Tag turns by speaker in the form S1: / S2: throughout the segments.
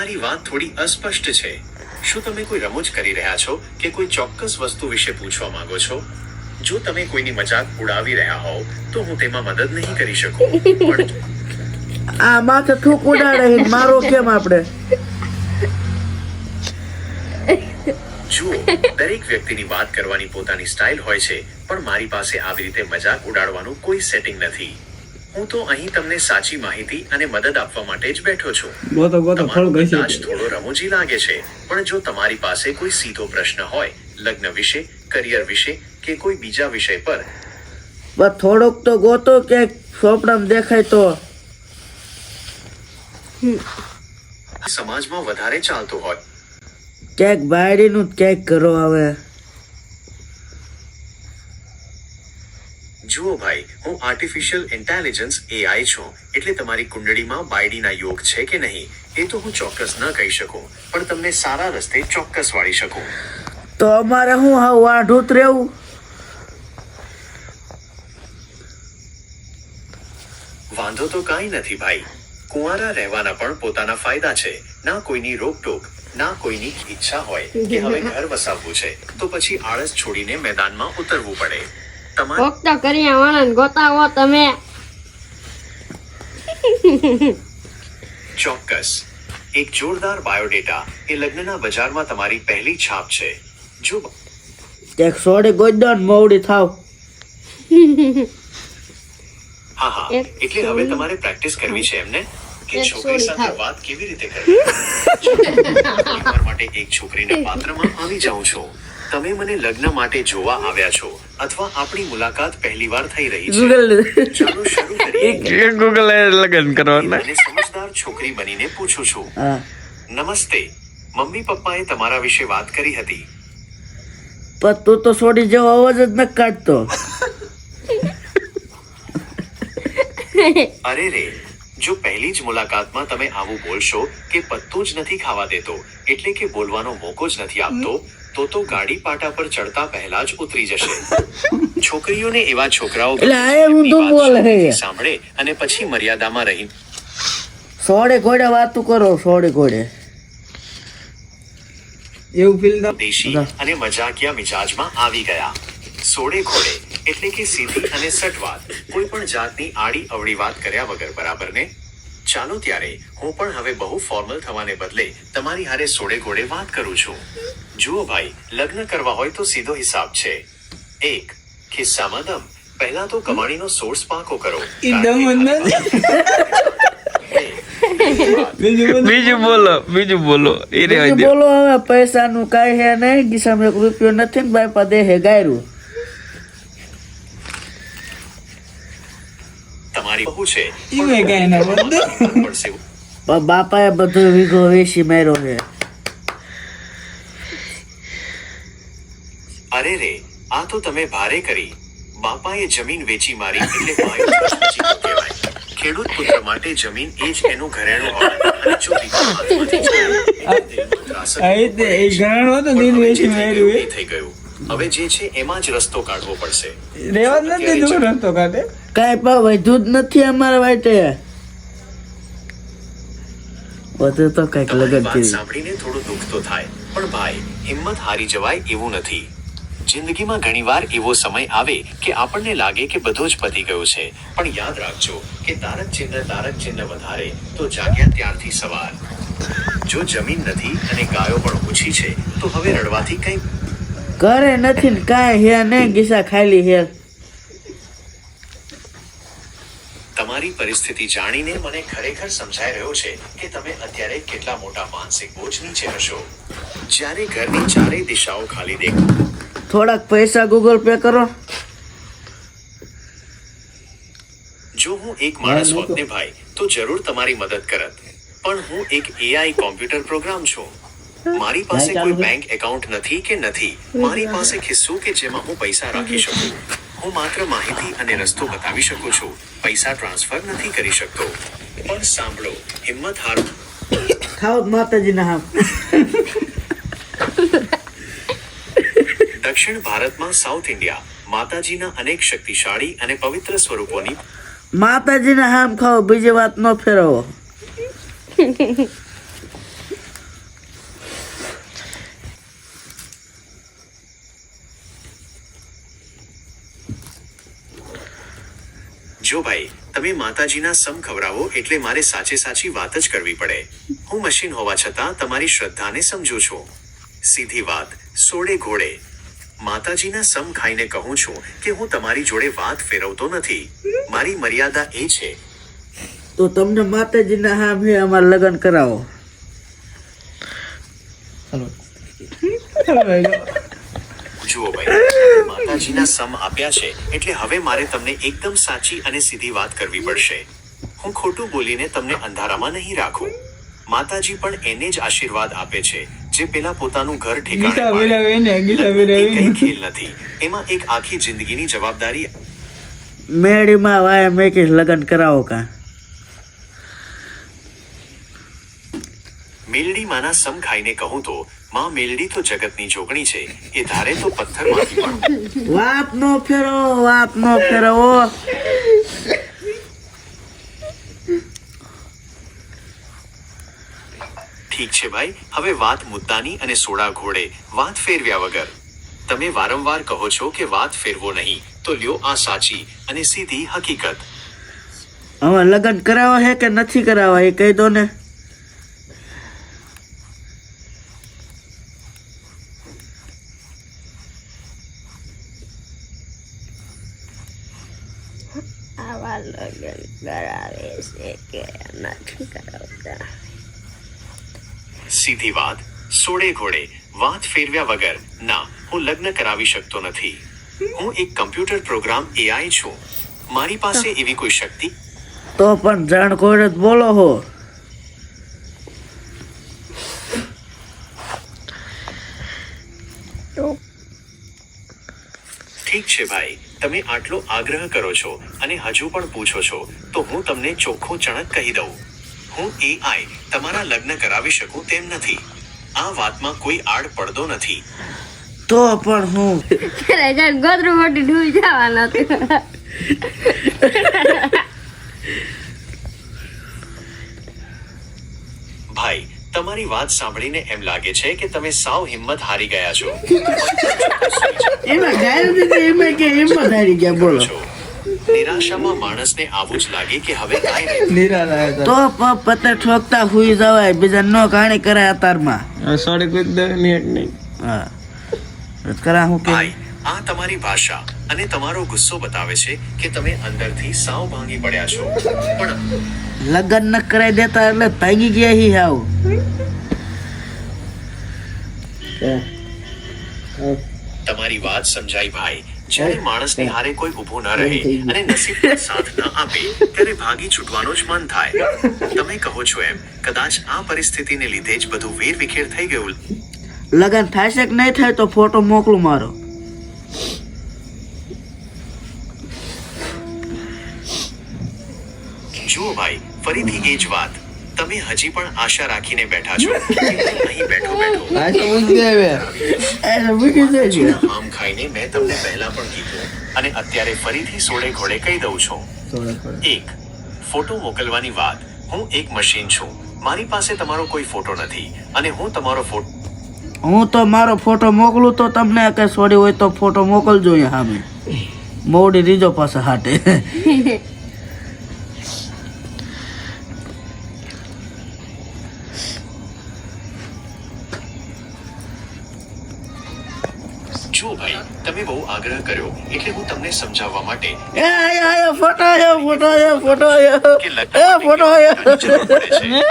S1: તમારી વાત થોડી અસ્પષ્ટ છે. શું તમે કોઈ રમૂજ કરી રહ્યા છો કે કોઈ ચોક્કસ વસ્તુ વિશે પૂછવા માંગો છો? જો તમે કોઈની મજાક ઉડાવી રહ્યા હોવ તો હું તેમાં મદદ નહીં કરી શકું. પણ
S2: આ માથે થૂક ઉડાડે મારો કેમ આપણે?
S1: જુઓ, દરેક વ્યક્તિની વાત કરવાની પોતાની સ્ટાઇલ હોય છે, પણ મારી પાસે આવી રીતે મજાક ઉડાડવાનું કોઈ સેટિંગ નથી. હું તો અહીં તમને સાચી માહિતી અને મદદ આપવા માટે જ બેઠો છું. તમારો અંદાજ થોડો રમૂજી લાગે છે, પણ જો તમારી પાસે કોઈ સીધો પ્રશ્ન હોય, લગ્ન વિશે, કરિયર વિશે કે કોઈ બીજા વિષય પર,
S2: બસ થોડોક તો ગોતો ક્યાંક ચોપડામાં દેખાય તો.
S1: સમાજમાં વધારે ચાલતું હોય,
S2: ક્યાંક બાયડીનું જ ક્યાંક કરો આવે.
S1: જુઓ ભાઈ, હું આર્ટિફિશિયલ ઇન્ટેલિજન્સ AI છું, એટલે તમારી કુંડળીમાં બાયડીના યોગ છે કે નહીં એ તો હું ચોક્કસ ન કહી શકું, પણ તમને સારા રસ્તે ચોક્કસ વાળી શકું.
S2: તો અમારે હું હા વાઢું જ રહેવું?
S1: વાંધો તો કાંઈ નથી ભાઈ. કુંવારા રહેવાના પણ પોતાના ફાયદા છે. ના કોઈની રોકટોક, ના કોઈની ઈચ્છા હોય કે હવે ઘર વસાવવું છે તો પછી આળસ છોડીને મેદાનમાં ઉતરવું પડે.
S3: કોક તો કરી આવવાના ગોતાવો તમે.
S1: ચોક્કસ. એક જોરદાર બાયોડેટા એ લગ્નના બજારમાં તમારી પહેલી છાપ છે. જો
S2: ક્યાંક સોડે ગોદો ને મોવડી થાવ.
S1: હા,
S3: એક
S1: એટલે હવે
S3: છોડી.
S1: તમારે પ્રેક્ટિસ કરવી છે એમને કે
S3: એક
S1: છોકરી
S3: છોડી
S1: સાથે
S3: થાવ.
S1: વાત કેવી રીતે કરવી. પરિવાર માટે એક છોકરીના પાત્રમાં આવી જાઉં છું. તમે મને લગ્ન માટે જોવા આવ્યા છો અથવા આપણી મુલાકાત પહેલીવાર થઈ રહી છે.
S2: ગૂગલ
S1: ચાલો શરૂ કરીએ.
S4: ગૂગલ લગન કરવાના.
S1: અને સમજદાર છોકરી બનીને પૂછું છું.
S2: હા
S1: નમસ્તે, મમ્મી પપ્પાએ તમારા વિશે વાત કરી હતી.
S2: પણ તું તો સોડી જેવો અવાજ જ ન કાઢતો.
S1: અરે રે, જો પહેલી જ મુલાકાતમાં તમે આવું બોલશો કે પત્તું જ નથી ખાવા દેતો એટલે કે બોલવાનો મોકો જ નથી આપતો, તો ગાડી પાટા પર ચડતા પહેલા જ ઉતરી જશે. છોકરીઓને એવા છોકરાઓ
S2: એટલે આ એ ઊંધું
S1: એમની વાત
S2: બોલે હે.
S1: શાંતિથી સાંભળે અને પછી મર્યાદામાં રહી.
S2: સોડે ઘોડે વાતું કરો, સોડે ઘોડે.
S4: એવું ફીલ
S1: દેશી અને મજાકિયા મિજાજમાં આવી ગયા. સોડે ઘોડે એટલે કે સીધી અને સટ વાત, કોઈ પણ જાતની આડી અવળી વાત કર્યા વગર, બરાબર ને? ચાલો ત્યારે હું પણ હવે બહુ ફોર્મલ થવાને બદલે તમારી હારે સોડે ઘોડે વાત કરું છું. જુઓ ભાઈ, લગ્ન કરવા હોય તો સીધો હિસાબ છે. 1. ખિસ્સામાં દમ. પહેલા તો કમાણીનો સોર્સ પાકો કરો.
S4: બીજું બોલો એ રે
S2: બીજું બોલો હવે. પૈસાનું કાંઈ હે નહીં, ગીસામાં એક રૂપિયો નથી ને બાપા દેહે ગાયરું.
S1: તમારી બહુ છે પડશે.
S2: પણ બાપાએ બધો વીઘો વેચી માર્યો છે.
S1: અરે રે, આ તો તમે ભારે કરી. બાપાએ જમીન વેચી મારી એટલે માયો પછી તો કહેવાય. ખેડૂત પુત્ર માટે જમીન એ જ એનું ઘરેણું હોય અને જો દીકરો હાથમાંથી જાય, દિલનો ત્રાસક પણ હવે જે થઈ ગયું એ થઈ ગયું. હવે જે છે એમાં જ રસ્તો કાઢવો પડશે.
S2: કાંઈ પણ વધ્યું જ નથી અમારા વાટે. બધું તો કઈક
S1: તમારી
S2: લગન
S1: વાત
S2: કરી.
S1: સાંભળીને થોડું દુઃખ તો થાય, પણ ભાઈ, હિંમત હારી જવાય એવું નથી. જિંદગીમાં ઘણીવાર એવો સમય આવે કે આપણને લાગે કે બધું જ પતી ગયું છે, પણ યાદ રાખજો કે તારક ચિહ્ન વધારે તો જાગ્યા ત્યારથી સવાર. જો જમીન નથી અને ગાયો પણ ઓછી છે તો હવે રડવાથી કઈ
S2: ઘરે નથી ને કાંઈ હે નહીં, ગીસા ખાલી હે.
S1: તમારી પરિસ્થિતિ જાણીને મને ખરેખર સમજાઈ રહ્યો છે કે તમે અત્યારે કેટલા મોટા માનસિક બોજ નીચે હશો. જ્યારે ઘરની ચારેય દિશાઓ ખાલી દેખાય,
S2: થોડાક પૈસા ગૂગલ પે કરો.
S1: જો હું એક માણસ હોત ને ભાઈ તો જરૂર તમારી મદદ કરત, પણ હું એક AI કોમ્પ્યુટર પ્રોગ્રામ છું. મારી પાસે કોઈ બેંક એકાઉન્ટ નથી. મારી પાસે ખિસ્સો કે જેમાં હું પૈસા રાખી શકું. હું માત્ર માહિતી અને રસ્તો બતાવી શકું છું, પૈસા ટ્રાન્સફર નથી કરી શકતો. પણ સાંભળો, હિંમત હારો.
S2: ખાવ માતાજીના હાથ.
S1: દક્ષિણ ભારતમાં સાઉથ ઇન્ડિયા માતાજીના અનેક શક્તિશાળી અને પવિત્ર સ્વરૂપોની
S2: માતાજીના હામ ખાઓ, બીજી વાત ન ફેરવો.
S1: જો ભાઈ તમે માતાજીના સમ ખવડાવો એટલે મારે સાચે સાચી વાત જ કરવી પડે. હું મશીન હોવા છતાં તમારી શ્રદ્ધાને સમજુ છું. સીધી વાત, સોડે ઘોડે. માતાજીના સમ ખાઈને કહું છું કે હું તમારી જોડે વાત ફેરવતો નથી. મારી મર્યાદા એ છે.
S2: તો તમને માતાજીના સામે અમારે લગ્ન કરાવો.
S1: જુઓ ભાઈ, માતાજીના સમ આપ્યા છે એટલે હવે મારે તમને એકદમ સાચી અને સીધી વાત કરવી પડશે. હું ખોટું બોલીને તમને અંધારામાં નહીં રાખું. માતાજી પણ એને જ આશીર્વાદ આપે છે જે પેલા પોતાનું ઘર ઠેકાણે પાડે. એ કઈ ખેલ નથી, એમાં એક આખી જિંદગીની જવાબદારી.
S2: મેળીમાં વાય મેં કે લગ્ન કરાવો કા.
S1: મેલડી માના સમ ખાઈને કહું તો માં મેલડી તો જગતની જોગણી છે, એ ધારે તો પથ્થરમાંથી પણ.
S2: વાત નો ફેરો, વાત નો ફેરવો.
S1: ઠીક છે ભાઈ, હવે વાત મુદ્દાની અને સોડા ઘોડે વાત ફેરવ્યા વગર. તમે વારંવાર કહો છો કે વાત ફેરવો નહીં, તો લ્યો આ સાચી અને સીધી હકીકત.
S2: હવે લગ્ન કરાવવા હે કે નથી કરાવવા એ કહી દો ને.
S3: આવા લગ્ન કરાવે છે કે નથી કરાવતા?
S1: સીધી વાત, સોડે ઘોડે વાત ફેરવ્યા વગર. ના, હું લગ્ન કરાવી શકતો નથી. હું એક કમ્પ્યુટર પ્રોગ્રામ AI છું. મારી પાસે એવી કોઈ શક્તિ.
S2: તો પણ જાણ કોઈ જ બોલો હો.
S1: ઠીક છે ભાઈ, તમે આટલો આગ્રહ કરો છો અને હજુ પણ પૂછો છો તો હું તમને ચોખ્ખું ચણક કહી દઉં. હું AI તમારા લગ્ન કરાવી શકું તેમ નથી. આ વાતમાં કોઈ આડ પડદો નથી.
S2: તો પણ હું
S3: ગોદરું મોટી ડૂબી જવાનો હતો.
S1: ભાઈ, તમારી વાત સાંભળીને એમ લાગે છે કે તમે સાવ હિંમત હારી ગયા છો.
S2: એમાં ગાયબ દીધી, એમાં કે હિંમત હારી ગયા બોલો.
S1: નિરાશામાં માણસને આવું જ લાગે કે હવે કાંઈ નહીં.
S2: તો પતે ઠોકતા હુઈ જવાય, બીજા નો કહાણી કરે અતારમાં.
S4: સોડે કોઈ મિનિટ નહીં.
S2: હા કરા હું કે
S1: ભાઈ, આ તમારી ભાષા અને તમારો ગુસ્સો બતાવે છે કે તમે અંદરથી સાવ ભાંગી પડ્યા છો. પણ
S2: લગ્ન ન કરાઈ દેતા એટલે ભાગી ગયા હી હાવ.
S1: તમારી વાત સમજાઈ ભાઈ. જ્યારે માણસની હારે કોઈ ઊભું ન રહે અને નસીબ પણ સાથ ન આપે ત્યારે ભાગી છૂટવાનું જ મન થાય. તમે કહો છો એમ કદાચ આ પરિસ્થિતિને લીધે જ બધું વેરવિખેર થઈ ગયું.
S2: લગ્ન થશે કે નહીં થાય તો ફોટો મોકલું મારો.
S1: જુઓ ભાઈ, ફરીથી એ જ વાત. તમે હજી પણ આશા રાખીને બેઠા છો કે હું અહીં બેઠો આમ ખાઈને મેં તમને પહેલા પણ કીધું અને અત્યારે ફરીથી સોડે ઘોડે કહી દઉં છું. એક, ફોટો મોકલવાની વાત. હું એક મશીન છું. મારી પાસે તમારો કોઈ ફોટો નથી અને હું તમારો ફોટો.
S2: હું તો મારો ફોટો મોકલું તો તમને કઈ છોડી હોય તો ફોટો મોકલજો અહીંયા સામે. મોડી રીજો પાસે હાટે.
S1: જુઓ ભાઈ, તમે બહુ આગ્રહ કર્યો એટલે હું તમને સમજાવવા માટે
S2: એ આયો ફોટો આયો, ફોટો આયો, ફોટો આયો.
S1: કે લગ્ન
S2: એ ફોટો આયો.
S1: માટે જરૂર પડે છે.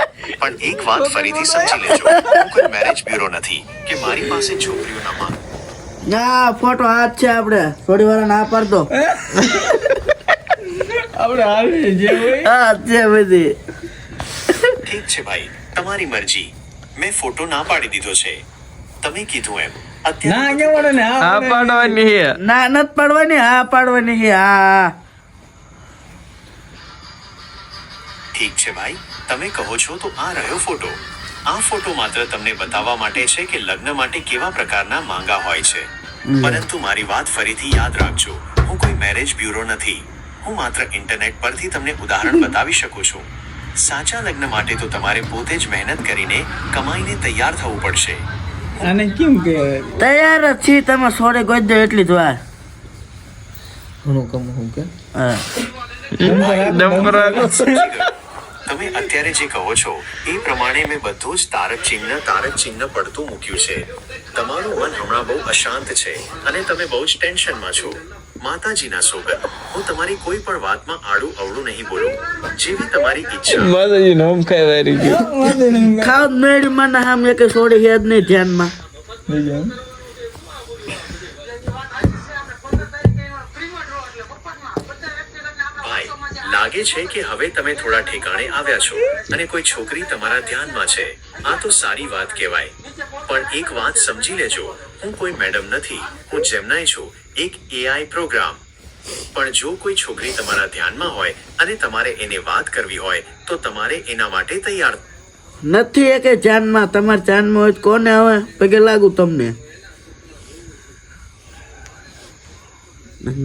S1: પણ એક વાત ફરીથી સમજી લેજો, હું કોઈ મેરેજ બ્યુરો નથી કે મારી પાસે છોકરીઓના માંગ.
S2: ના ફોટો હાથ છે આપણે થોડી વાર ના પાડ દો.
S4: આપણે આવી જે હોય
S2: હા છે બધી.
S1: ઠીક છે ભાઈ, તમારી મરજી. મેં ફોટો ના પાડી દીધો છે. તમે કીધું એમ
S4: ના
S1: અત્યારે
S4: કેવડે ને આ પાડવાની છે.
S2: ના નત પાડવાની, હા પાડવાની છે. હા
S1: ઠીક છે ભાઈ, તમે કહો છો તો આ રહ્યો ફોટો. આ ફોટો માત્ર તમને બતાવવા માટે છે કે લગ્ન માટે કેવા પ્રકારના માંગા હોય છે. પરંતુ મારી વાત ફરીથી યાદ રાખજો, હું કોઈ મેરેજ બ્યુરો નથી. હું માત્ર ઇન્ટરનેટ પરથી તમને ઉદાહરણ બતાવી શકું છું. સાચા લગ્ન માટે તો તમારે પોતે જ મહેનત કરીને કમાઈને તૈયાર થવું પડશે.
S4: આને કેમ કે
S2: તૈયાર જ છી, તમે સોડે ગોઈ દો એટલી જ વાર.
S4: ઘણું કમ હું કે
S2: હા
S4: ડમ્પર વાળો.
S1: સમજી ગયો. તમે અત્યારે જે કહો છો એ પ્રમાણે મેં બધું જ તારક ચિહ્ન પડતું મૂક્યું છે. તમારું મન હમણાં બહુ અશાંત છે અને તમે બહુ જ ટેન્શનમાં છો. માતાજીના સોગંદ, હું તમારી કોઈ પણ વાતમાં આડું અવળું નહીં બોલું. જેવી તમારી ઈચ્છા.
S4: માતાજી નામ ખાઈ વારી ગયું.
S2: ખાવ મેળી મને સામે કે છોડી હેદ નહીં ધ્યાનમાં.
S1: ભાઈ, લાગે છે કે હવે તમે થોડા ઠેકાણે આવ્યા છો અને કોઈ છોકરી તમારા ધ્યાનમાં છે. આ તો સારી વાત કહેવાય. પણ એક વાત સમજી લેજો, હું કોઈ મેડમ નથી, હું જેમનાય છું, એક AI પ્રોગ્રામ. પણ જો કોઈ છોકરી તમારા ધ્યાનમાં હોય અને તમારે એને વાત કરવી હોય તો તમારે એના માટે તૈયાર.
S2: નથી એ કે જાનમાં, તમારે જાનમાં હોય તો કોને હવે પગે લાગુ તમને.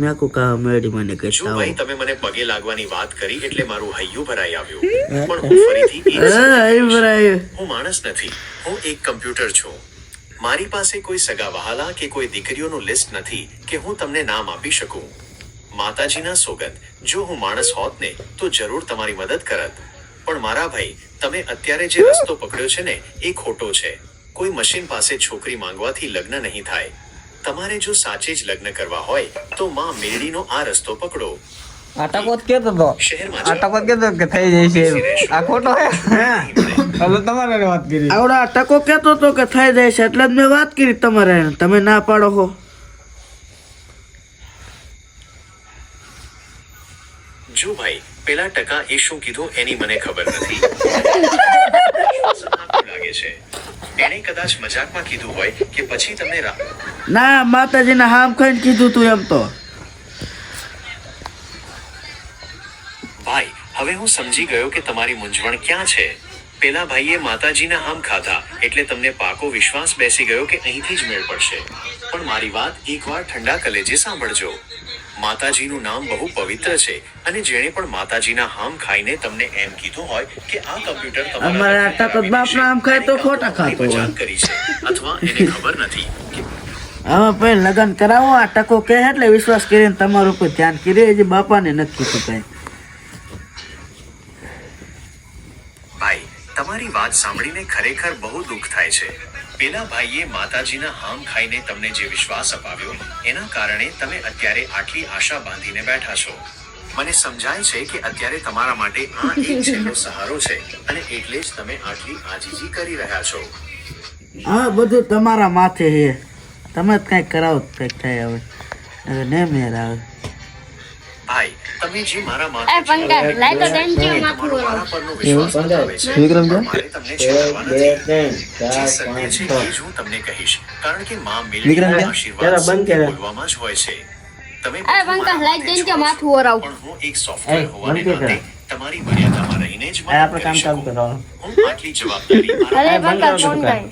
S2: મેં કો કા મેડી મને
S1: જો
S2: કહેતા
S1: ભાઈ
S2: હોય.
S1: તમે મને પગે લાગવાની વાત કરી એટલે મારું હૈયું ભરાઈ આવ્યું. પણ હું ફરીથી એ જ
S2: હા, એ ભરાય.
S1: હું માણસ નથી, હું એક કમ્પ્યુટર છું. મારી પાસે કોઈ સગા વહાલા કે કોઈ દીકરીઓનું લિસ્ટ નથી કે હું તમને નામ આપી શકું. માતાજીના સોગંદ, જો હું માણસ હોત ને તો જરૂર તમારી મદદ કરત. પણ મારા ભાઈ, તમે અત્યારે જે રસ્તો પકડ્યો છે ને એ ખોટો છે. કોઈ મશીન પાસે છોકરી માંગવાથી લગ્ન નહીં થાય. તમારે જો સાચે જ લગ્ન કરવા હોય તો માં મેરડીનો આ રસ્તો પકડો.
S4: આટાકોત કેતો તો
S1: શહેરમાં જાઓ.
S4: આટાકોત કેતો કે થઈ જાય છે. આ ખોટો હે. હવે તમારે વાત કરી.
S2: આવડા ટકો કેતો તો કે થઈ જાય છે એટલે જ મેં વાત કરી તમારે. તમે ના પાડો છો.
S1: જો ભાઈ, પેલા ટકા એ શું કીધું એની મને ખબર નથી. લાગે છે એણે કદાચ મજાકમાં કીધું હોય કે પછી તમને
S2: ના, માતાજીના હામ ખાઈને કીધું તું એમ તો.
S1: ભાઈ, હવે હું સમજી ગયો કે તમારી મૂંઝવણ ક્યાં છે. પેલા ભાઈએ માતાજીના હામ ખાધા એટલે તમને પાકો વિશ્વાસ બેસી ગયો કે અહીંથી જ મેળ પડશે. પણ મારી વાત એકવાર ઠંડા કલેજે સાંભળજો. માતાજીનું નામ બહુ પવિત્ર છે અને જેણે પણ માતાજીના હામ ખાઈને તમને એમ કીધું હોય કે આ કમ્પ્યુટર તમારા
S2: અમારે આ ટકો બાપના હામ ખાય તો ખોટા ખાતો હોય.
S1: મજાક કરી છે અથવા એને ખબર નથી કે
S2: હવે ભાઈ લગન કરાવો. આ ટકો કહે એટલે વિશ્વાસ કરીને તમારું ઉપર ધ્યાન કરી. હજી બાપાને નથી કીધું કઈ.
S1: ભાઈ, તમારી વાત સાંભળીને ખરેખર બહુ દુઃખ થાય છે. પેલા ભાઈએ માતાજીના હામ ખાઈને તમને જે વિશ્વાસ અપાવ્યો એના કારણે તમે અત્યારે આટલી આશા બાંધીને બેઠા છો. મને સમજાય છે કે અત્યારે તમારા માટે આ એક છેલ્લો સહારો છે અને એટલે જ તમે આટલી આજીજી કરી રહ્યા છો.
S2: હા, બધું તમારા માથે છે. તમે જ કઈક કરાવો તો કંઈક થાય. હવે ને મેર આવે.
S1: ભાઈ, તમે જે મારા
S3: એ
S1: માથે
S3: પંકજ લાઈ તો દેંજો માથું
S1: તમારો
S3: ઓળો.
S1: મારા પરનો વિશ્વાસ બતાવે છે.
S4: વિક્રમ
S1: પણ મારે તમને છેતરવા નથી. જે સત્ય છે એ જ હું તમને કહીશ. કારણ કે માં મેલડીના આશીર્વાદ બોલવામાં જ હોય છે. તમે
S3: એ પંકજ લાઈ દેંજો માથું ઓરાવ.
S1: પણ હું એક સોફ્ટવેર હોવાને નાતે તમારી મર્યાદામાં રહીને જ મદદ કરી શકું. હું આટલી જવાબદારી મારા
S3: અરે પંકજ ફોન કર.